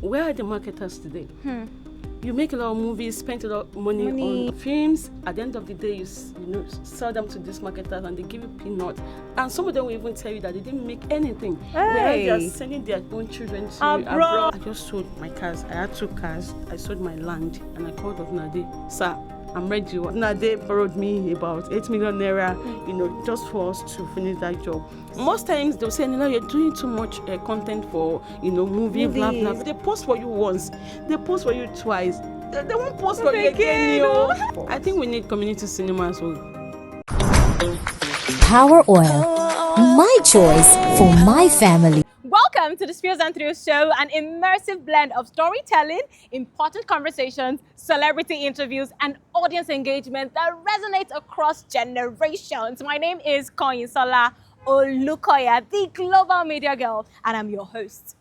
Where are the marketers today? You make a lot of movies, spend a lot of money on films. At the end of the day, you sell them to these marketers and they give you peanuts. And some of them will even tell you that they didn't make anything. Whereas they are sending their own children to abroad. I just sold my cars. I had 2 cars. I sold my land and I called Nade, sir, I'm ready. Nade borrowed me about 8 million naira, just for us to finish that job. Most times they'll say, you're doing too much content for, movie, blah, blah. They post for you once. They post for you twice. They won't post for you again, I think we need community cinema as well. Power Oil, my choice for my family. Welcome to the Spills and Thrills show, an immersive blend of storytelling, important conversations, celebrity interviews, and audience engagement that resonates across generations. My name is Eniola Ajao, the global media girl, and I'm your host.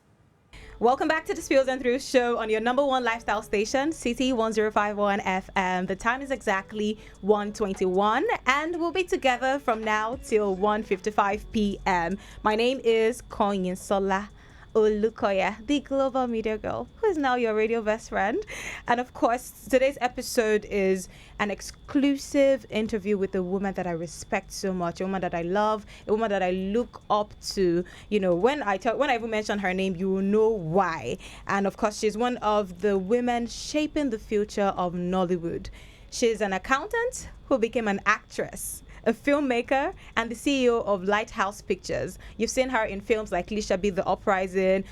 Welcome back to the Spills and Thrills show on your #1 lifestyle station, City 1051 FM. The time is exactly 1:21, and we'll be together from now till 1:55 p.m. My name is Eniola Ajao, the global media girl, who is now your radio best friend. And of course, today's episode is an exclusive interview with a woman that I respect so much, a woman that I love, a woman that I look up to. When I even mention her name, you will know why. And of course, she's one of the women shaping the future of Nollywood. She's an accountant who became an actress, a filmmaker, and the CEO of Lighthouse Pictures. You've seen her in films like Lishabi The Uprising,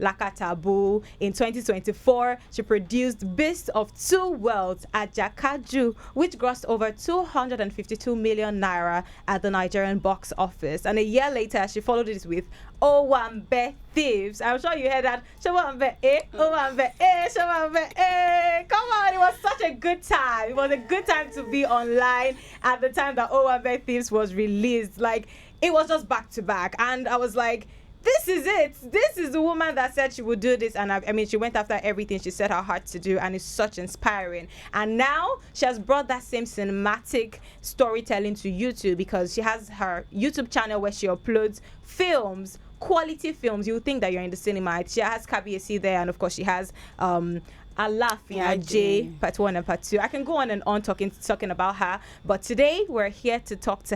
Lakatabu. In 2024, she produced Beast of Two Worlds, Ajakaju, which grossed over 252 million naira at the Nigerian box office. And a year later, she followed it with Owambe Thieves. I'm sure you heard that. Owambe, Owambe, Owambe. Come on, it was such a good time. It was a good time to be online at the time that Owambe Thieves was released. Like, it was just back to back. And I was like, this is it. This is the woman that said she would do this. And I mean, she went after everything she set her heart to do, and it's such inspiring. And now she has brought that same cinematic storytelling to YouTube, because she has her YouTube channel where she uploads films, quality films. You would think that you're in the cinema. She has KBSC there, and of course she has Ajao part 1 and part 2. I can go on and on talking about her, but today we're here to talk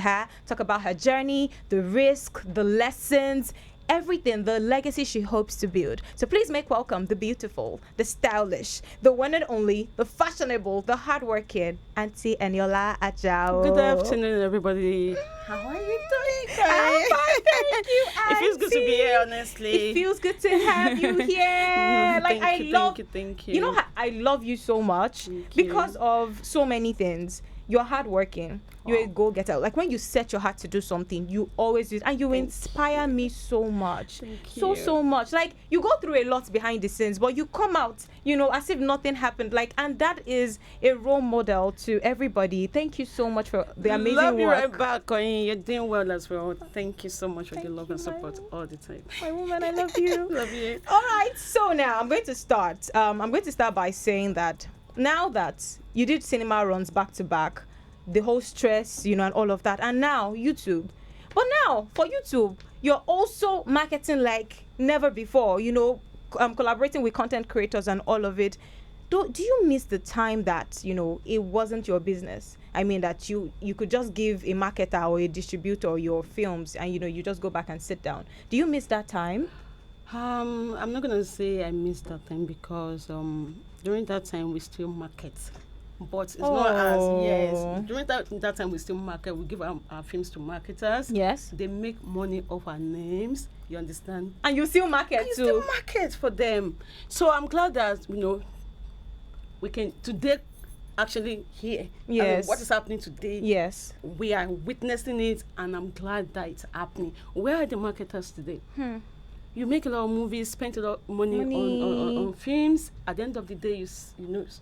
about her journey, the risk, the lessons, everything, the legacy she hopes to build. So please make welcome the beautiful, the stylish, the one and only, the fashionable, the hardworking Auntie Eniola Ajao. Good afternoon, everybody. How are you doing, guys? I'm fine, thank you, Auntie. It feels good to be here, honestly. It feels good to have you here. Thank you. I love you so much because of so many things. You're hardworking. You're a go-getter. Like, when you set your heart to do something, you always do it. And you inspire me so much. So much. Like, you go through a lot behind the scenes, but you come out, as if nothing happened. Like, and that is a role model to everybody. Thank you so much for the amazing work. Love you right back, Coin. You're doing well as well. Thank you so much for the love and support all the time. My woman, I love you. Love you. All right. So now I'm going to start. By saying that now that you did cinema runs back to back, the whole stress, and all of that, and now YouTube. But now for YouTube, you're also marketing like never before, collaborating with content creators and all of it. Do you miss the time that, it wasn't your business? I mean, that you could just give a marketer or a distributor your films and, you just go back and sit down. Do you miss that time? I'm not going to say I missed that time, because during that time we still market. But it's not as, during that time we still market. We give our films to marketers. Yes. They make money off our names. You understand? And you still market too. Still market for them. So I'm glad that, we can today actually hear what is happening today. Yes. We are witnessing it, and I'm glad that it's happening. Where are the marketers today? You make a lot of movies, spend a lot of money. On films. At the end of the day, you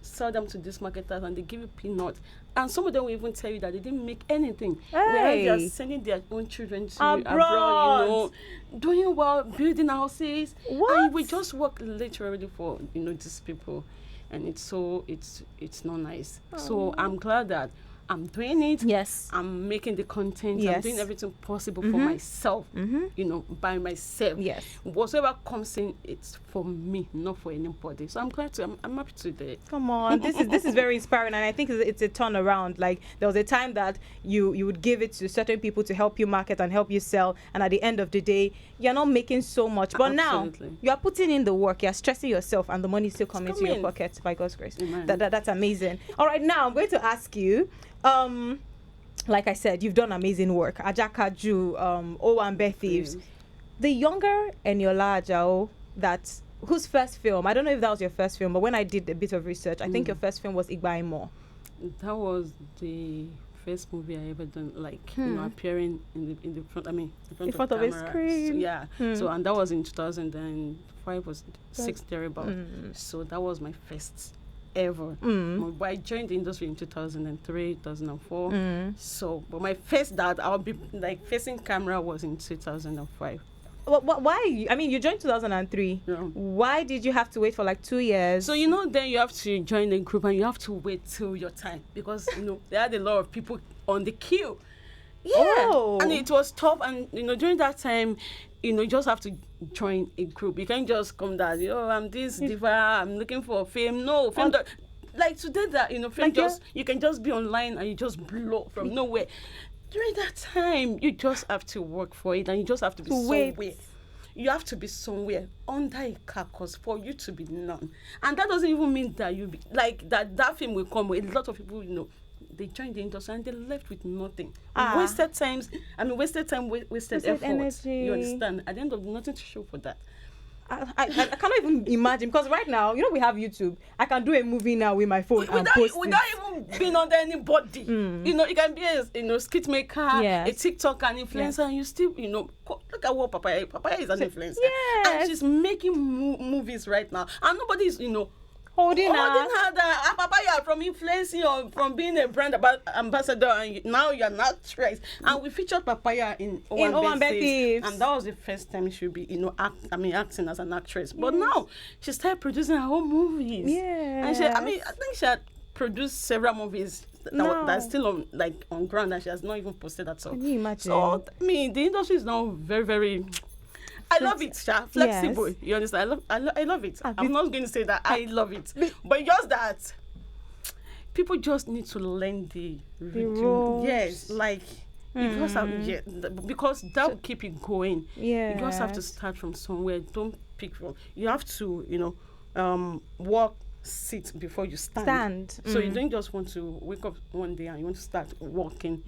sell them to these marketers and they give you peanuts. And some of them will even tell you that they didn't make anything. Whereas they are sending their own children to abroad, doing well, building houses. What? And we just work literally for these people, and it's not nice. So I'm glad that I'm doing it. Yes. I'm making the content. Yes. I'm doing everything possible for myself, by myself. Yes. Whatever comes in, it's for me, not for anybody. So I'm glad to, I'm happy to do it. Come on, this is very inspiring, and I think it's a turnaround. Like, there was a time that you would give it to certain people to help you market and help you sell, and at the end of the day, you're not making so much. But Absolutely. now you are putting in the work, you're stressing yourself, and the money is still coming to your pocket by God's grace. That's amazing. All right, now I'm going to ask you. Like I said, you've done amazing work. Ajakaju, Owambe Thieves. The younger Eniola Ajao, whose first film, I don't know if that was your first film, but when I did a bit of research, I think your first film was Igbaimo. That was the first movie I ever done, like appearing in the front. I mean, in front of a camera. screen. So, yeah. So and that was in 2005 was 6 thereabout. So that was my first ever. But I joined the industry in 2003, 2004. So, but my first that I'll be like facing camera was in 2005. Why? I mean, you joined 2003. Yeah. Why did you have to wait for like 2 years? So, then you have to join the group and you have to wait till your time because, there had a lot of people on the queue. Yeah. Oh. And it was tough. And, during that time, you just have to join a group. You can't just come down, I'm this diva, I'm looking for fame. No, fame. Like today that, fame like you can just be online and you just blow from nowhere. During that time, you just have to work for it and you just have to be somewhere. You have to be somewhere under a carcass for you to be known. And that doesn't even mean that you be like that film will come with a lot of people, they joined the industry and they left with nothing. Wasted time, wasted effort. Energy. You understand? At the end of nothing to show for that. I cannot even imagine, because right now, we have YouTube. I can do a movie now with my phone and post without even being under anybody. You can be a skit maker, a TikToker, an influencer, and you still, look at what Papaya is an influencer. Yes. And she's making movies right now. And nobody's, holding her Papaya from influencing or from being a brand ambassador, and now you're an actress. And we featured Papaya in Owambe Thieves, and that was the first time she should be, acting as an actress. But now she started producing her own movies. Yeah, and I think she had produced several movies that's still on ground, and she has not even posted that. So can you imagine? So the industry is now very, very. I love it, Sha. Flexible. Yes. You understand? I love it. I'm not going to say that I love it, but just that people just need to learn the rules. Yes, like you just have, because that will keep it going. Yeah, you just have to start from somewhere. Don't pick from. You have to, walk, sit before you stand. So you don't just want to wake up one day and you want to start walking.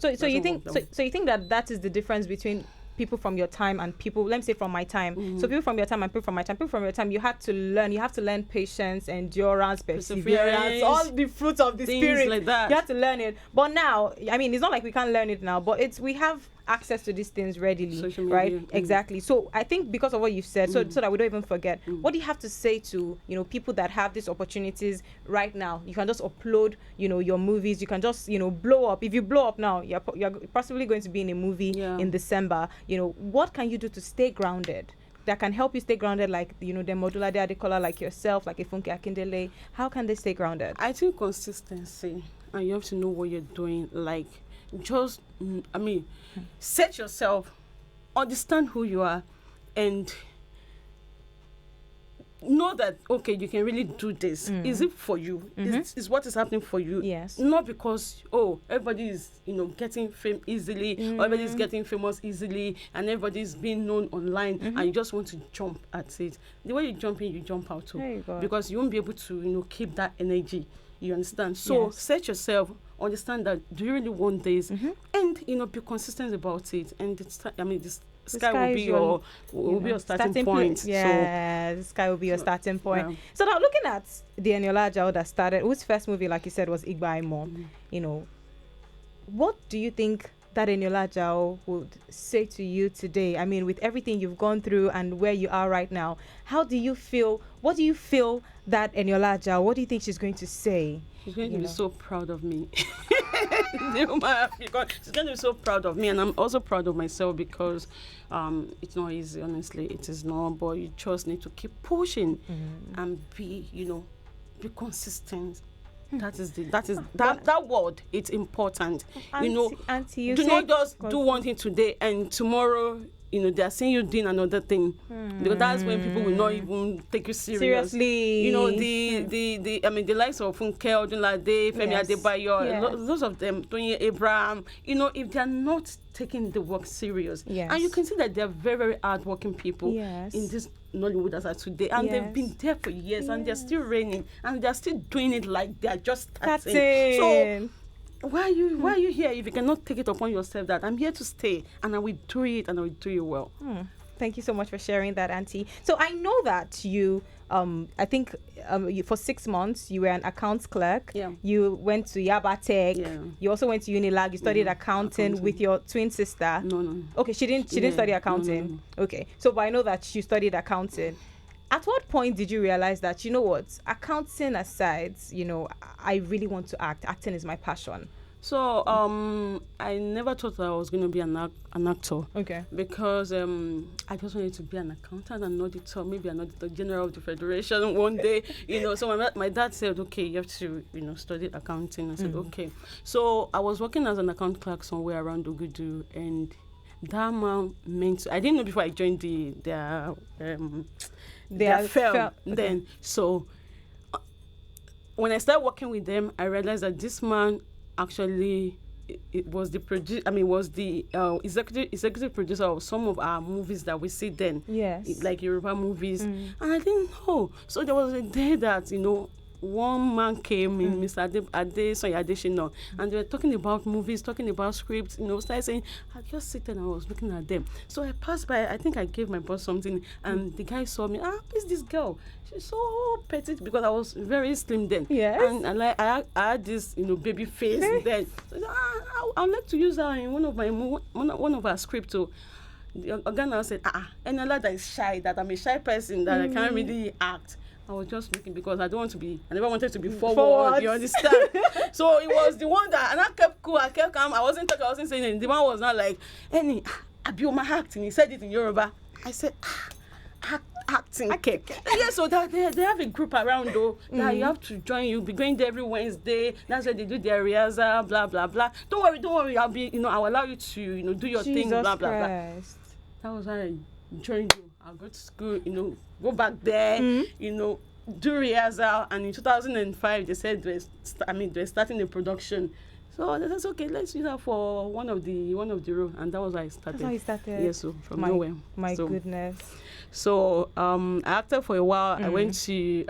So you think that is the difference between people from your time and people, let me say from my time. So people from your time and people from my time. People from your time, you have to learn patience, endurance, perseverance, all the fruits of the spirit. Like that. You have to learn it. But now, I mean, it's not like we can't learn it now, but we have access to these things readily, social media, right? Exactly. So I think because of what you've said, so that we don't even forget, what do you have to say to people that have these opportunities right now? You can just upload your movies, you can just blow up. If you blow up now, you're possibly going to be in a movie in December. What can you do to stay grounded that can help you stay grounded, like the Modular Adekola, like yourself, like a Funke Akindele? How can they stay grounded? I think consistency, and you have to know what you're doing. Like, just set yourself, understand who you are, and know that you can really do this. Is it for you? Is what is happening for you? Yes. Not because everybody is getting fame easily, or everybody is getting famous easily, and everybody is being known online, and you just want to jump at it. The way you jump in, you jump out too, because you won't be able to keep that energy. You understand? So set yourself, understand that do you really want this, and be consistent about it. And this sky will be your starting point. Yeah, the sky will be your starting point. Yeah. So now, looking at the Eniola Ajao that started, whose first movie, like you said, was Igbaimo. What do you think that Eniola Ajao would say to you today? I mean, with everything you've gone through and where you are right now, how do you feel? What do you feel that Eniola Ajao, what do you think she's going to say? She's going to be so proud of me. She's going to be so proud of me, and I'm also proud of myself, because it's not easy, honestly. It is not, but you just need to keep pushing and be consistent. That word. It's important. Auntie, do not just do one thing today and tomorrow. They are saying you're doing another thing. Because that's when people will not even take you seriously. The likes of Funke Odunlade, Femi Adebayo, those of them, Tony Abraham, if they're not taking the work serious. And you can see that they're very, very hard-working people in this Nollywood as of today. And they've been there for years and they're still reigning and they're still doing it like they're just starting. So why are you here if you cannot take it upon yourself that I'm here to stay and I will do it and I will do it well? Thank you so much for sharing that, Auntie. So I know that you, I think for 6 months you were an accounts clerk. Yeah. You went to Yaba Tech. Yeah. You also went to Unilag. You studied accounting with your twin sister. No. Okay, she didn't study accounting. No. Okay, so but I know that she studied accounting. At what point did you realize that, accounting aside, I really want to act. Acting is my passion. So I never thought that I was going to be an actor. Okay. Because I just wanted to be an accountant, an auditor, maybe an auditor general of the federation one day. So my dad said, okay, you have to study accounting. I said, okay. So I was working as an account clerk somewhere around Ogudu, and that man meant I didn't know before I joined their firm. Okay. Then so when I started working with them, I realized that this man actually it was the executive producer of some of our movies that we see then. Yes. Like Yoruba movies. And I didn't know. So there was a day that one man came in, Mr. Adeshina, and they were talking about movies, talking about scripts, started saying, I just sit and I was looking at them. So I passed by, I think I gave my boss something, and the guy saw me, who's this girl? She's so petite, because I was very slim then. Yes. And I had this, baby face then. So I'd like to use her in one of our scripts. So the organizer said, Eniola that is shy, that I'm a shy person, that I can't really act. I was just looking because I never wanted to be forward. You understand? So it was the one that, and I kept cool, I kept calm. I wasn't talking, I wasn't saying anything. The man was not like, Abioma acting. He said it in Yoruba. I said, acting. Okay. Yeah, so that they have a group around though that you have to join. You'll be going there every Wednesday. That's where they do their rehearsal, blah blah blah. Don't worry. I'll be, I'll allow you to, do your thing, blah blah blah. That was why I joined you. I'll go to school, go back there, do rehearsal, and in 2005 they said they're starting the production. So that's okay. Let's use that for one of the roles, and that was how I started. That's how you started. Yes, so from nowhere. My goodness. So I acted for a while. I went to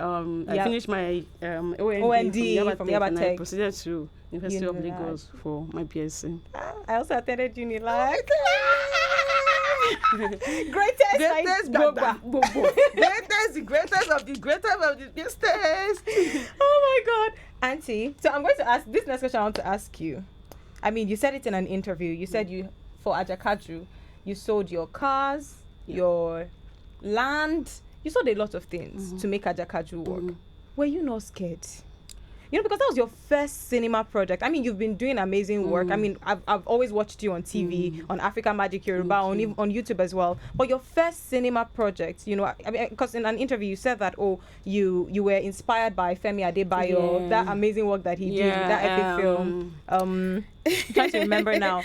I finished my OND from Yaba Tech, and I proceeded to University of Lagos for my BSc. I also attended Unilag. Greatest the greatest of the greatest. Oh my God, Auntie. So I'm going to ask this next question. I want to ask you. I mean, you said it in an interview. You said for Ajakaju, you sold your cars, your land. You sold a lot of things to make Ajakaju work. Were you not scared? Because that was your first cinema project. I mean, you've been doing amazing work. I mean, I've always watched you on TV, on African Magic Yoruba, on YouTube as well. But your first cinema project, because in an interview you said that, you were inspired by Femi Adebayo, that amazing work that he did, that epic film. I'm trying to remember now.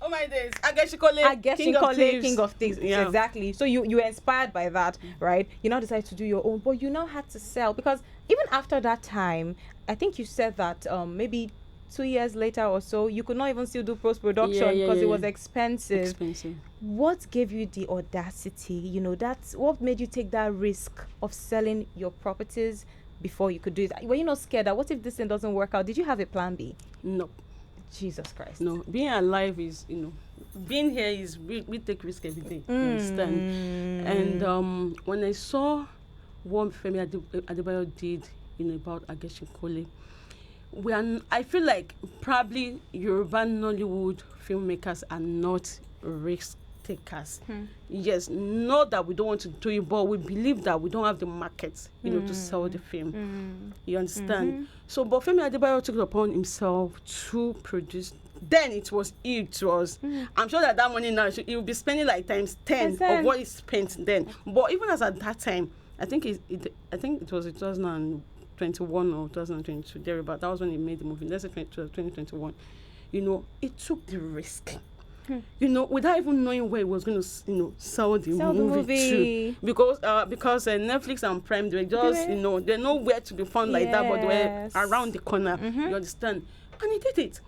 Oh my days, Ajakaju, King of Thieves. Yeah. Exactly. So you were inspired by that, right? You now decided to do your own, but you now had to sell, because even after that time, I think you said that maybe 2 years later or so, you could not even still do post-production because it was expensive. What gave you the audacity? That's what made you take that risk of selling your properties before you could do it. Were you not scared that what if this thing doesn't work out? Did you have a plan B? No. Jesus Christ. No, being alive is, being here is, we take risk every day, you understand? And when I saw what Femi Adebayo did, about Ajakaju, I feel like probably Yoruba Nollywood filmmakers are not risk takers. Yes, not that we don't want to do it, but we believe that we don't have the market, to sell the film. You understand? So, but Femi Adebayo took it upon himself to produce. Then it was. I'm sure that money now he will be spending like times 10 of what he spent then. But even as at that time, I think it was 2000. 2021 or 2022, thereabout. That was when he made the movie. Let's say 2021. You know, it took the risk. You know, without even knowing where it was going to, you know, sell the movie to. Because Netflix and Prime, they were just, you know, they're nowhere to be found like that, but they were around the corner. You understand? And he did it.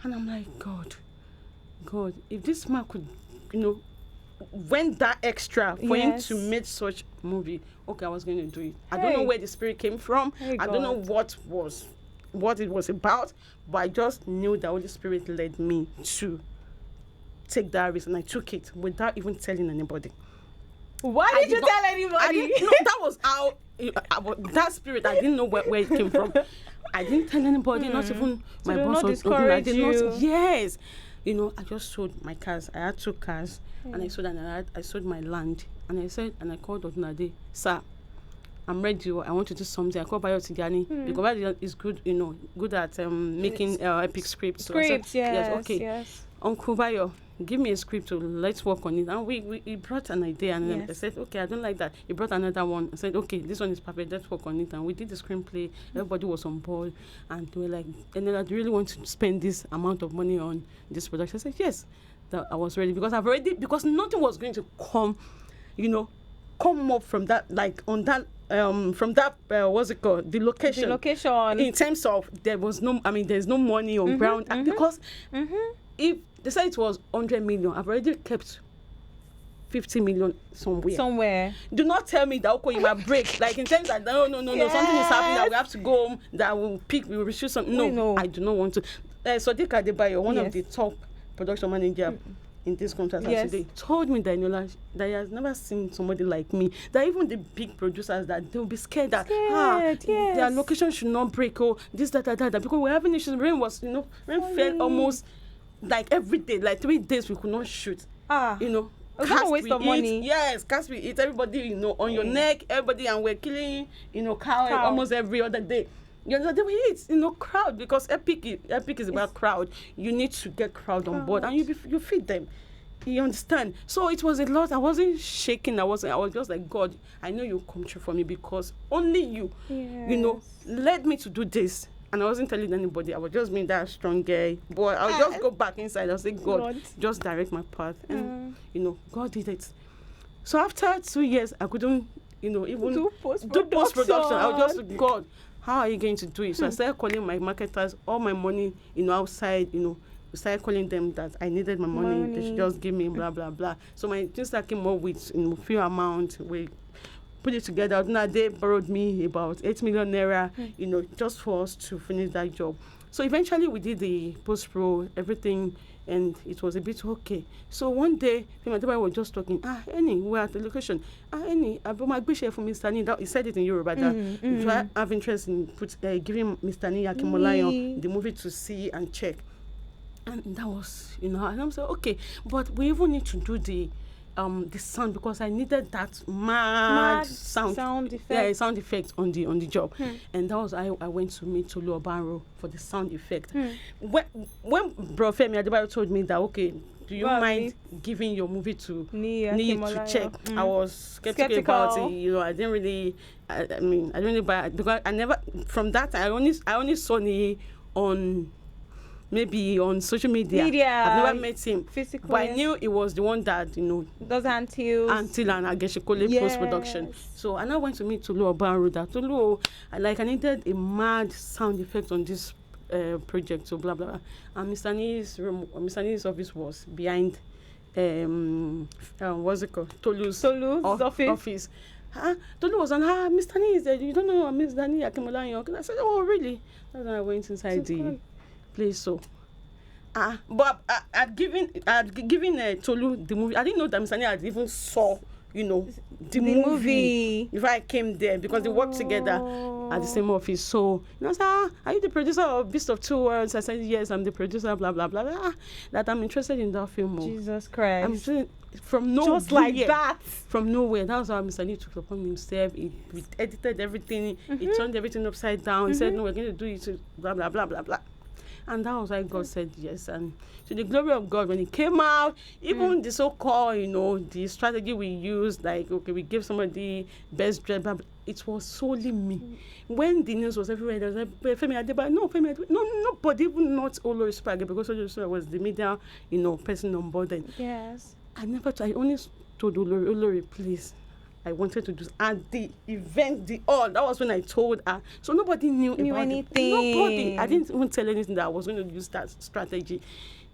And I'm like, God, if this man could, you know, went that extra for him to make such movie, okay, I was going to do it. I don't know where the spirit came from. I don't know what it was about, but I just knew the Holy Spirit led me to take that risk, and I took it without even telling anybody. Why did you tell anybody? No, that was how that spirit. I didn't know where it came from. I didn't tell anybody, not even my boss. I did not. Yes, you know, I just sold my cars. I had 2 cars, and I sold my land, and I called Odunade, sir, I'm ready. I want to do something. I called Bayo Tigani because Bayo is good, you know, good at making epic scripts. Scripts, so yes, okay. Uncle Bayo, give me a script, let's work on it. And we brought an idea, and then I said, okay, I don't like that. He brought another one. I said, okay, this one is perfect. Let's work on it. And we did the screenplay. Everybody was on board, and they were like, and then I really want to spend this amount of money on this production. I said, yes, that I was ready because nothing was going to come, you know, come up from that, like on that. From that, what's it called? The location. In terms of there's no money on ground, and because if they said it was 100 million, I've already kept 50 million somewhere. Do not tell me that okay, you might break. Like in terms that no, something is happening that we have to go home, that we'll reshoot something. No, I do not want to. Sadiq Adebayo, one of the top production manager in this contract today, told me that Eniola, that he has never seen somebody like me. That even the big producers, that they'll be scared that their location should not break or this, that. Because we're having issues. Rain fell almost like every day, like 3 days we could not shoot. You know. It's not a waste of money. Yes, cast we eat, everybody, you know, on your neck, everybody, and we're killing, you know, cow almost every other day. You know, we eat, you know, crowd, because epic is about crowd. You need to get crowd on board, and you feed them. You understand? So it was a lot. I wasn't shaking. I was just like, God, I know you'll come true for me because only you, you know, led me to do this. And I wasn't telling anybody. I was just being that strong guy. But I'll just go back inside. I'll say, God, just direct my path. And, you know, God did it. So after 2 years, I couldn't, you know, even do post-production. I was just, God, how are you going to do it? So I started calling my marketers, all my money, you know, outside, you know. I started calling them that I needed my money. They should just give me blah, blah, blah. So my things that came up with, you know, few amount. We put it together. Now they borrowed me about 8 million naira, you know, just for us to finish that job. So eventually we did the post-pro, everything, and it was a bit okay. So one day, my dad was just talking, Eni, we're at the location. Eni, my bishop for Mr. Ni, he said it in Yoruba, that if I have interest in giving Mr. Ni Akimolayan the movie to see and check. And that was, you know, and I'm saying, okay, but we even need to do the sound, because I needed that mad sound effect. Yeah, sound effect on the job. And that was I went to meet Tolu Obanro for the sound effect. When Bro Femi Adebayo told me that, okay, do you mind giving your movie to Ni to check? I was skeptical about it. You know, I didn't really, I didn't really buy it, because I never, from that, I only saw Ni on, maybe on social media. I've never met him physically, but I knew it was the one that, you know, does until and Ageshikole post-production. So I now went to meet Tolu Obanro, that Tolu, I needed a mad sound effect on this project, so blah blah blah. And Mr. Ni's office was behind what's it called, Tolu's office. Tolu was on, Mr. Ni is there, you don't know Mr. Ni Akimolayan. I said, oh really? That's when I went inside the place. So but I'd given Tolu the movie. I didn't know that Mr. Ni had even saw, you know, the movie if I came there, because they worked together at the same office. So, you know, I said, are you the producer of Beast of Two Worlds? I said, yes, I'm the producer, blah blah blah blah. That I'm interested in that film. Jesus Christ. From nowhere. Just like that. From nowhere. That was how Mr. Ni took upon himself. He edited everything. He turned everything upside down. He said, no, we're going to do it, blah blah blah blah blah. And that was why God said yes. And to the glory of God, when it came out, even the so-called, you know, the strategy we used, like, okay, we give somebody best dress, it was solely me. When the news was everywhere, there was like, Femi Adebayo, no, Femi Adebayo, no, nobody, even not Olori Spaghetti, because Olori was the media, person on board then. Yes. I only told Olori, please, I wanted to do, at the event, that was when I told her. So nobody knew about anything. Nobody. I didn't even tell anything that I was going to use that strategy.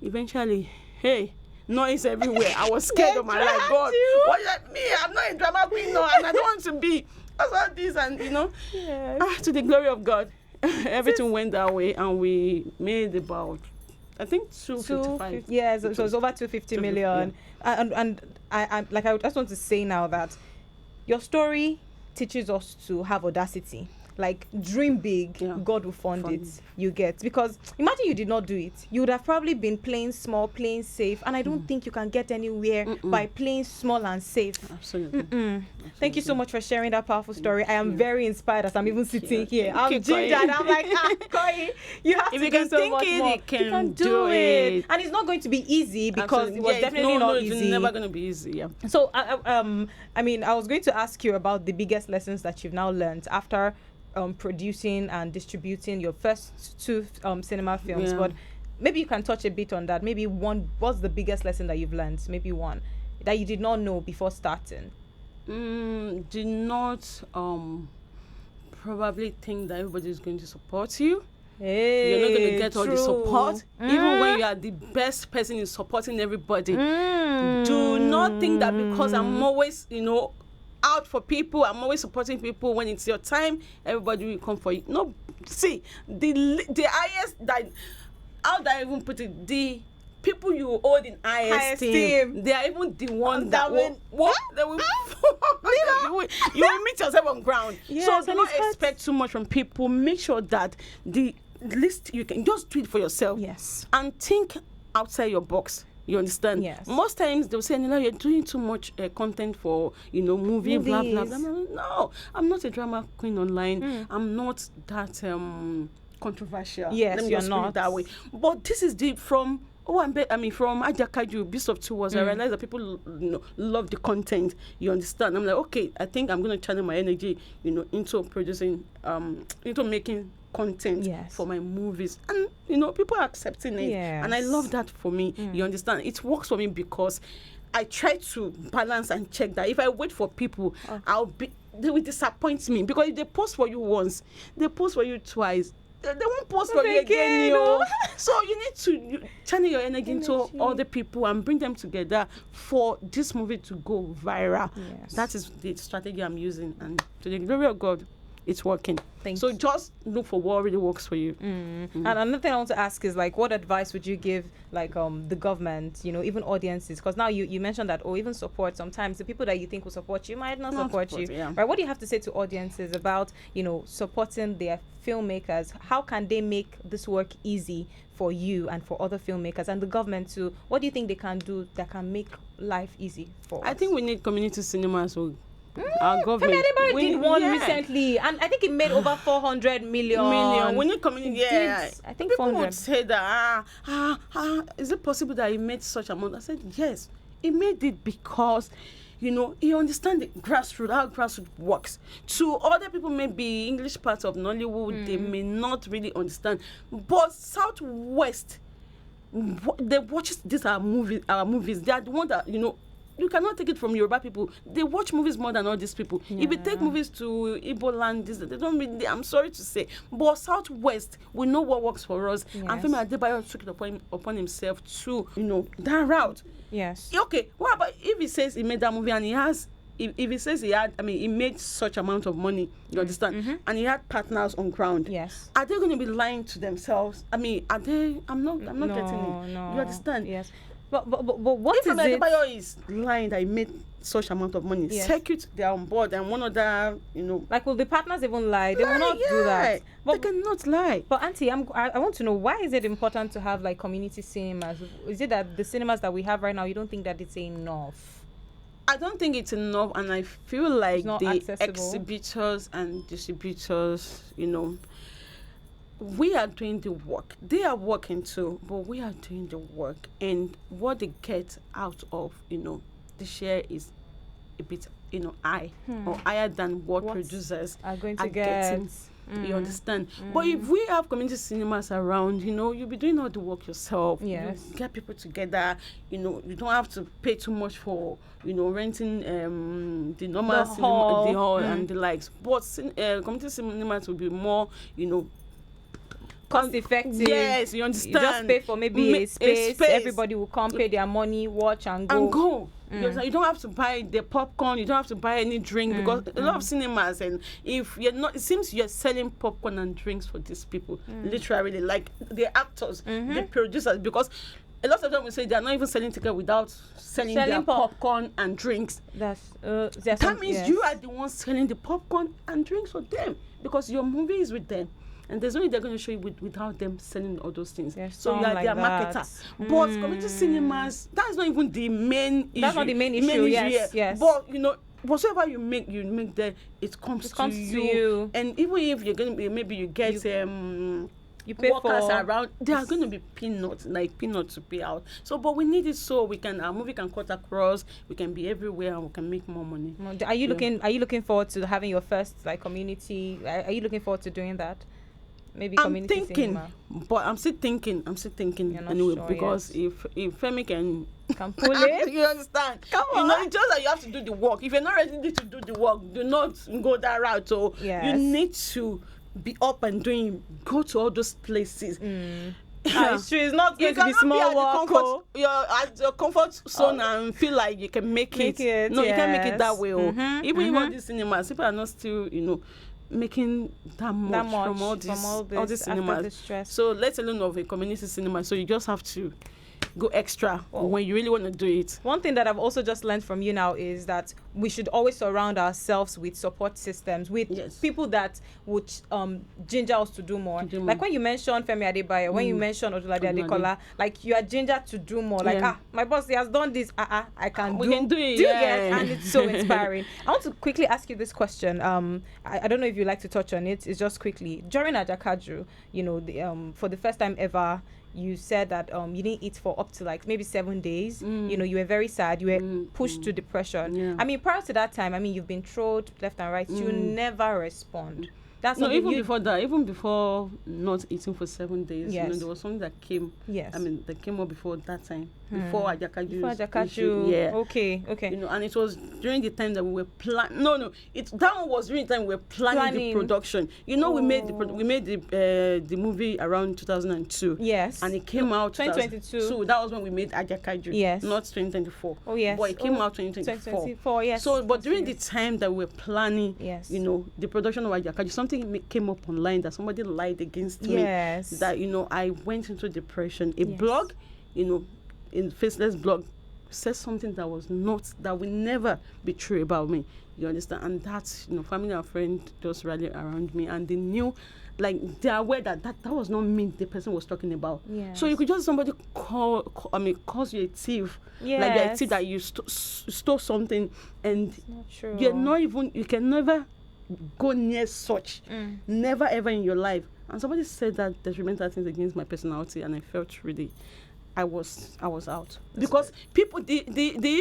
Eventually, hey, noise everywhere. I was scared of my life. God, what me? I'm not a drama queen, no, and I don't want to be. That's all this, and yes. To the glory of God, everything went that way, and we made about, I think, 255. Yes, so it's over 250 million. Yeah. And I just want to say now that your story teaches us to have audacity. Like, dream big, God will fund it. You get, because imagine you did not do it. You would have probably been playing small, playing safe, and I don't think you can get anywhere by playing small and safe. Absolutely. Thank you so much for sharing that powerful story. I am very inspired as I'm even sitting here. I'm gingered. I'm like, Koi, you have to do so much more. You can do it. And it's not going to be easy, because it was definitely not easy. It's never going to be easy. Yeah. So, I was going to ask you about the biggest lessons that you've now learned after producing and distributing your first 2 cinema films, but maybe you can touch a bit on that. Maybe one, what's the biggest lesson that you've learned? Maybe one that you did not know before starting. Did not probably think that everybody is going to support you. Hey, you're not going to get all the support, even when you are the best person in supporting everybody. Do not think that because I'm always, out for people, I'm always supporting people. When it's your time, everybody will come for you. No, see, the highest that, how do I even put it? The people you hold in high esteem, they are even the ones that will you will meet yourself on ground. Yes, so do not expect too much from people. Make sure that the least you can, just do it for yourself. Yes, and think outside your box. You understand? Yes. Most times they'll say, you're doing too much content for, movie, blah, blah, blah. No, I'm not a drama queen online. I'm not that controversial. Yes, Let me you're just not. put it that way. But this is from from Ajakaju, Beast of Two Wars. I realized that people love the content. You understand? I'm like, okay, I think I'm going to channel my energy, into producing, into making content for my movies, and people are accepting it, and I love that. For me, you understand, it works for me because I try to balance and check that. If I wait for people, they will disappoint me, because if they post for you once, they post for you twice, they won't post for you again. So you need to channel your energy into other people and bring them together for this movie to go viral. That is the strategy I'm using, and to the glory of God, it's working. So just look for what really works for you. And another thing I want to ask is, like, what advice would you give, like, the government, even audiences? Because now you mentioned that, or even support. Sometimes the people that you think will support you might not support you. Right? What do you have to say to audiences about, supporting their filmmakers? How can they make this work easy for you and for other filmmakers and the government too? What do you think they can do that can make life easy for us? I think we need community cinemas. So our government did one recently, and I think it made over 400 million. We need community. I think people 400. would say that is it possible that he made such amount? I said yes, he made it because he understands the grassroots, how grassroots works. To other people, maybe English parts of Nollywood, they may not really understand, but Southwest, they watch our movies. They are the one that you cannot take it from Yoruba people. They watch movies more than all these people. If you take movies to Igbo land, they don't really, I'm sorry to say. But Southwest, we know what works for us. And Femi Adebayo took it upon himself to, that route. Yes. Okay, what about if he says he made that movie and he has, if he says he made such amount of money, you understand? And he had partners on ground. Yes. Are they going to be lying to themselves? Are they, I'm not getting it. No. You understand? Yes. But what if is it? Adebayo is lying that he made such amount of money, circuit, they are on board, and one other, like, will the partners even lie? They will not do that. But they cannot lie. But Auntie, I want to know, why is it important to have, like, community cinemas? Is it that the cinemas that we have right now, you don't think that it's enough? I don't think it's enough, and I feel like the accessible. Exhibitors and distributors, we are doing the work. They are working too, but we are doing the work. And what they get out of, the share is a bit or higher than what producers are going to getting. You understand? But if we have community cinemas around, you'll be doing all the work yourself. Yes. You get people together. You don't have to pay too much for, renting the normal The cinema, the hall hall. and the likes. But community cinemas will be more, cost effective. Yes, you understand. You just pay for maybe a space. Everybody will come, pay their money, watch and go. You don't have to buy the popcorn. You don't have to buy any drink because a lot of cinemas, and if you're not, it seems you're selling popcorn and drinks for these people, literally, like the actors, the producers, because a lot of them will say they are not even selling tickets without selling their popcorn and drinks. That means you are the ones selling the popcorn and drinks for them because your movie is with them. And there's only they're going to show you without them selling all those things. So you are their marketer. But community cinemas, that's not even the main issue. That's not the main issue, yes. But, whatsoever you make there, it comes to you. And even if you're going to be, maybe you get you pay workers for around, they are going to be peanuts to pay out. So, but we need it so our movie can cut across, we can be everywhere, and we can make more money. Are you looking forward to having your first community? Are you looking forward to doing that? Maybe community cinema. But I'm still thinking anyway, sure, because if Femi can pull it, you understand? Come on. It's just that you have to do the work. If you're not ready to do the work, do not go that route. So you need to be up and doing. Go to all those places. It's true. It's not going to be small work. You're at your comfort zone and feel like you can make it. No, you can't make it that way. Even in all these cinemas, people are not still, making that much from all these cinemas. So let alone of a community cinema. So you just have to go extra when you really want to do it. One thing that I've also just learned from you now is that we should always surround ourselves with support systems, with people that would ginger us to do more. Like when you mentioned Femi Adebayo, when you mentioned Odulade Adekola, like you are ginger to do more. Like, my boss he has done this, I can we can do it. Do you get? And it's so inspiring. I want to quickly ask you this question. I don't know if you like to touch on it. It's just quickly. During Ajakaju, for the first time ever, you said that you didn't eat for up to maybe 7 days. You were very sad. You were pushed to depression. I mean, prior to that time, you've been trolled left and right. You never respond. That's before that, even before not eating for 7 days, there was something that came. That came up before that time, before Ajakaju. Yeah. Okay. And it was during the time that we were planning. That one was during the time we were planning the production. We made the movie around 2002. Yes. And it came out 2022. So that was when we made Ajakaju. Yes. Not 2024. Oh yes. But it came out 2024. 2024. Yes. So, but during the time that we were planning, the production of Ajakaju, something came up online that somebody lied against me. Yes. That I went into depression. A blog, in Faceless blog, said something that will never be true about me. You understand? And that's family and friends just rallied around me, and they knew, they are aware that was not me the person was talking about. Yes. So you could just somebody calls you a thief. Yes. Like you're a thief, that you stole something, and not true. You can never go near such. Never ever in your life. And somebody said that detrimental things against my personality, and I felt really I was out. Because people the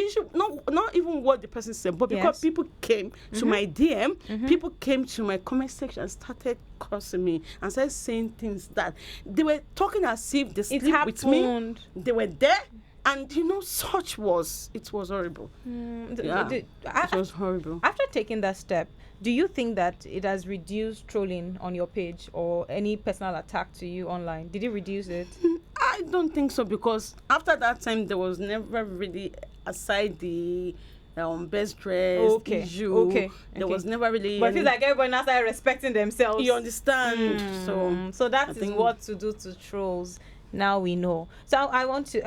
issue, not even what the person said, but because people came to my DM, people came to my comment section and started cursing me and started saying things that they were talking as if they sleep with me. They were there. And it was horrible. It was horrible. After taking that step, do you think that it has reduced trolling on your page or any personal attack to you online? Did it reduce it? I don't think so, because after that time there was never really, aside the best dress issue. There was never really. But it feels like everyone now started respecting themselves. You understand? So that is what to do to trolls. Now we know. So I want to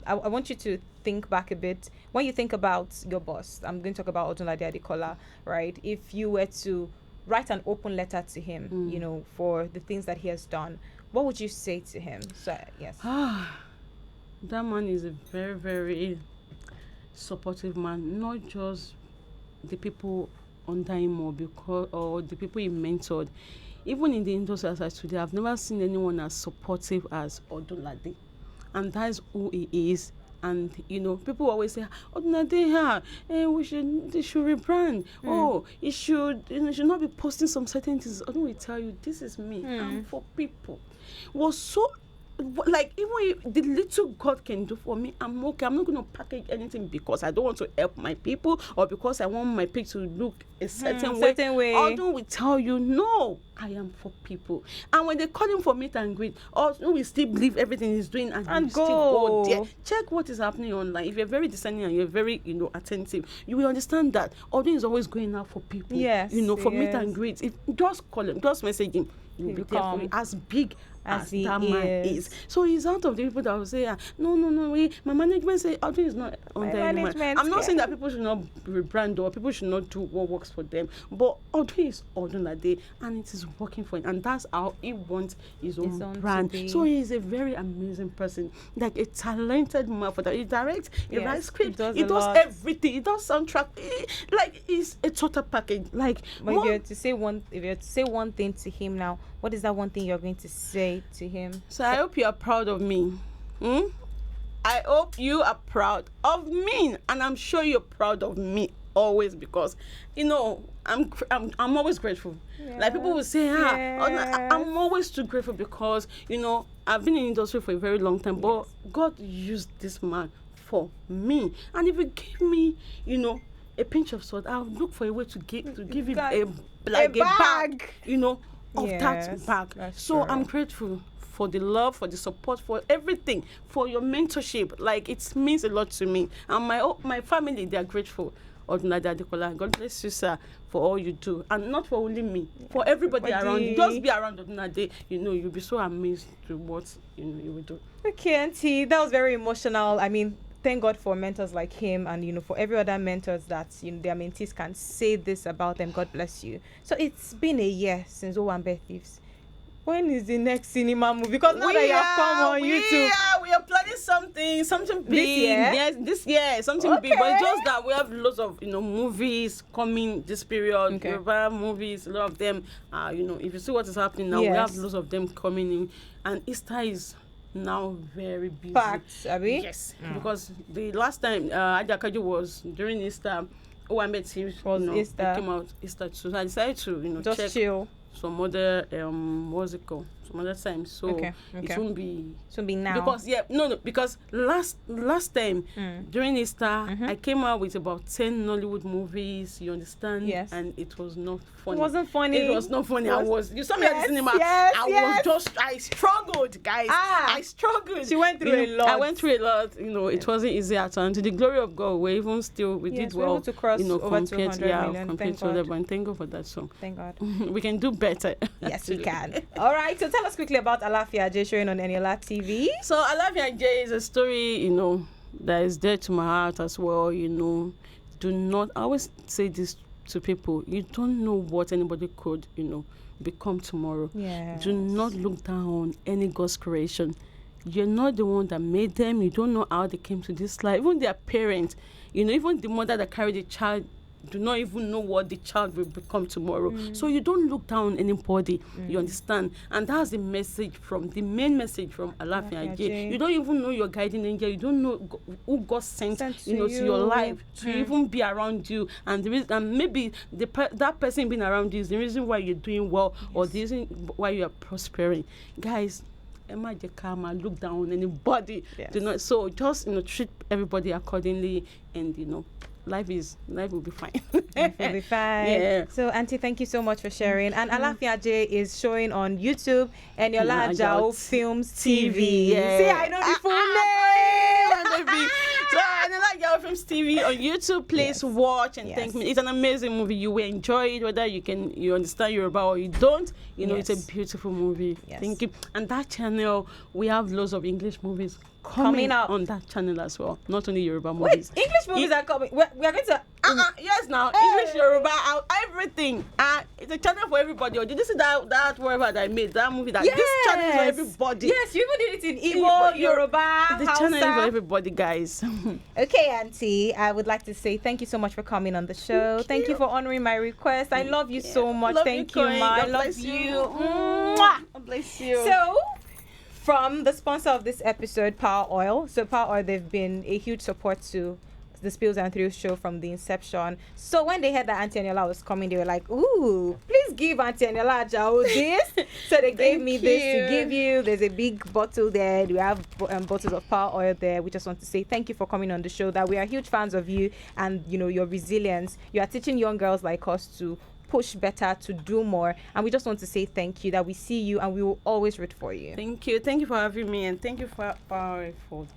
I want you to think back a bit. When you think about your boss, I'm going to talk about Odunlade Adekola, right? If you were to write an open letter to him, for the things that he has done, what would you say to him? So yes. That man is a very, very supportive man. Not just the people under him or the people he mentored. Even in the industry as I today, I've never seen anyone as supportive as Odunlade. And that is who he is And people always say, "Oh, Nadeha, they should rebrand. Oh, it should, should not be posting some certain things." I don't tell you, this is me. I'm for people. Was so. Like, even if the little God can do for me, I'm okay. I'm not going to package anything because I don't want to help my people or because I want my pic to look a certain way. Although we tell you, no, I am for people. And when they call him for meet and greet, or we still believe everything he's doing and go. Still go there. Check what is happening online. If you're very discerning and you're very, attentive, you will understand that although he's always going out for people, for meet and greet. Just call him, just message him. You'll be there for you, as big as that man is. So he's out of the people that will say, no, my management say Audrey is not on there anymore. I'm not saying that people should not rebrand or people should not do what works for them, but Audrey is Audrey that day, and it is working for him, and that's how he wants his own brand. So he is a very amazing person, like a talented man for that. He directs, he writes script, he does everything, he does soundtrack, like he's a total package. Like, but if you had to say one thing to him now, what is that one thing you're going to say to him? So I hope you are proud of me. I hope you are proud of me, and I'm sure you're proud of me always, because I'm always grateful. Like, people will say, I'm always too grateful because I've been in the industry for a very long time, but God used this man for me, and if He gave me a pinch of salt, I'll look for a way to give him a bag, of that bag. So I'm grateful for the love, for the support, for everything, for your mentorship. Like, it means a lot to me, and my family, they are grateful. Odunade, God bless you, sir, for all you do, and not for only me, for everybody around you. Just be around Odunade, you'll be so amazed to what you will do. Okay, Auntie, that was very emotional. I mean, thank God for mentors like him, and for every other mentors that their mentees can say this about them. God bless you. So it's been a year since Owambe Thieves. When is the next cinema movie? Because now that you have come on YouTube, we are planning something big. This year, something big. But it's just that we have lots of movies coming this period. Yoruba movies, a lot of them. If you see what is happening now, we have lots of them coming in, and Easter is now very busy. Packed, Abby? Yes, because the last time Ajakaju was during Easter, Owambe Thieves was Easter. It came out Easter too. So I decided to just check chill some other what's it called? Some other time. So it won't be now. Because last time during Easter I came out with about 10 Nollywood movies, you understand? Yes. And it was not funny. It wasn't funny. It was not funny. You saw me at the cinema. I struggled, guys. I struggled. She went through a lot. I went through a lot. It wasn't easy at all. And to the glory of God, we did well. We're able to cross over 200 million. Compared to other, and thank God for that. So thank God. We can do better. Yes, we can. All right. So tell us quickly about Alafia Ajao showing on Eniola TV. So Alafia Ajao is a story, that is dear to my heart as well. Do not, I always say this to people, you don't know what anybody could, become tomorrow. Yes. Do not look down on any God's creation. You're not the one that made them. You don't know how they came to this life. Even their parents, even the mother that carried the child, do not even know what the child will become tomorrow. So you don't look down on anybody. You understand? And that's the main message from Alafia Ajao. You don't even know your guiding angel. You don't know who God sent to your life to even be around you. And the reason, and maybe that person being around you is the reason why you're doing well, or the reason why you are prospering. Guys, Emma Jekama, look down on anybody. Yes. Do not. So just treat everybody accordingly, and life will be fine. Life will be fine. Yeah. So, Auntie, thank you so much for sharing. And Alafia Ajao is showing on YouTube, Eniola Ajao Films TV. Yeah. See, I know the full name. So, Eniola Ajao Films TV on YouTube. Please watch and thank me. It's an amazing movie. You will enjoy it, whether you understand Yoruba or you don't. It's a beautiful movie. Yes. Thank you. And that channel, we have lots of English movies coming up on that channel as well. Not only Yoruba movies. Wait, English movies are coming. We are going to. Yes, now English, Yoruba, everything. It's a channel for everybody. Or did you see that whatever that I made that movie? This channel is for everybody. Yes, you even did it in Igbo, Yoruba, the Hausa. channel is for everybody, guys. Okay, Auntie, I would like to say thank you so much for coming on the show. Thank you for honoring my request. I love you so much. Thank you, Ma. I love you. God bless you. So, from the sponsor of this episode, Power Oil. So Power Oil, they've been a huge support to the Spills and Thrills show from the inception. So when they heard that Auntie Eniola was coming, they were like, ooh, please give Auntie Eniola Ajao this. So they gave me this to give you. There's a big bottle there. We have bottles of Power Oil there. We just want to say thank you for coming on the show, that we are huge fans of you and, you know, your resilience. You are teaching young girls like us to push better, to do more, and we just want to say thank you, that we see you and we will always root for you. Thank you for having me, and thank you for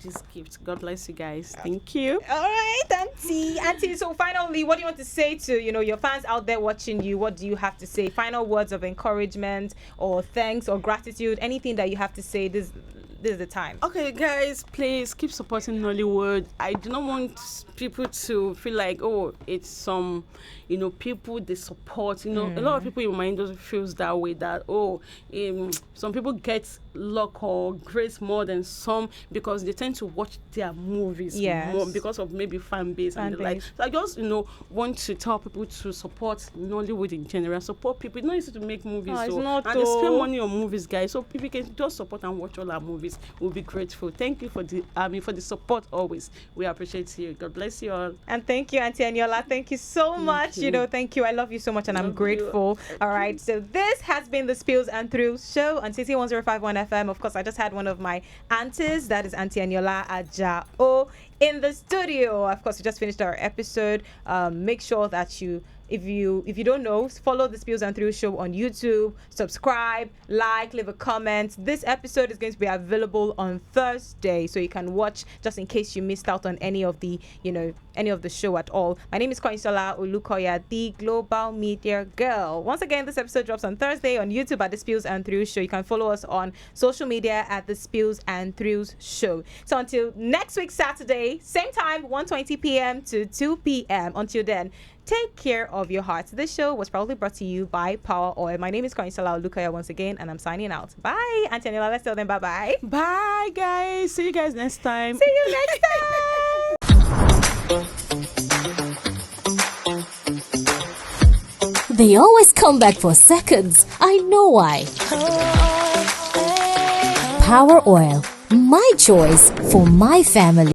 this gift. God bless you guys. Thank you. All right, Auntie, so finally, what do you want to say to, you know, your fans out there watching you? What do you have to say? Final words of encouragement or thanks or gratitude, anything that you have to say. This is the time. Okay, guys, please keep supporting Nollywood. I do not want people to feel like, oh, it's some, you know, people they support. You know, a lot of people in my industry feels that way, that, oh, some people get luck or grace more than some because they tend to watch their movies more because of maybe fan base and the like. So I just, you know, want to tell people to support Nollywood in general. Support people. It's not easy to make movies, and they spend money on movies, guys. So people can just support and watch all our movies. We'll be grateful. Thank you for the support always. We appreciate you. God bless you all. And thank you, Auntie Eniola. Thank you so much. You know, thank you. I love you so much, and I'm grateful. All right. So this has been the Spills and Thrills show on CC 1051 FM. Of course, I just had one of my aunties, that is Auntie Eniola Ajao, in the studio. Of course, we just finished our episode. Make sure that you, if you don't know, follow the Spills and Thrills show on YouTube, subscribe, like, leave a comment. This episode is going to be available on Thursday, so you can watch just in case you missed out on any of the, you know, any of the show at all. My name is Koinsola Olukoya, the Global Media Girl. Once again, this episode drops on Thursday on YouTube at the Spills and Thrills show. You can follow us on social media at the Spills and Thrills show. So until next week, Saturday, same time, 1:20 p.m. to 2 p.m. Until then, take care of your heart. This show was probably brought to you by Power Oil. My name is Koinsola Olukoya once again, and I'm signing out. Bye, Auntie Eniola. Let's tell them bye-bye. Bye, guys. See you guys next time. See you next time. They always come back for seconds. I know why. Power Oil, my choice for my family.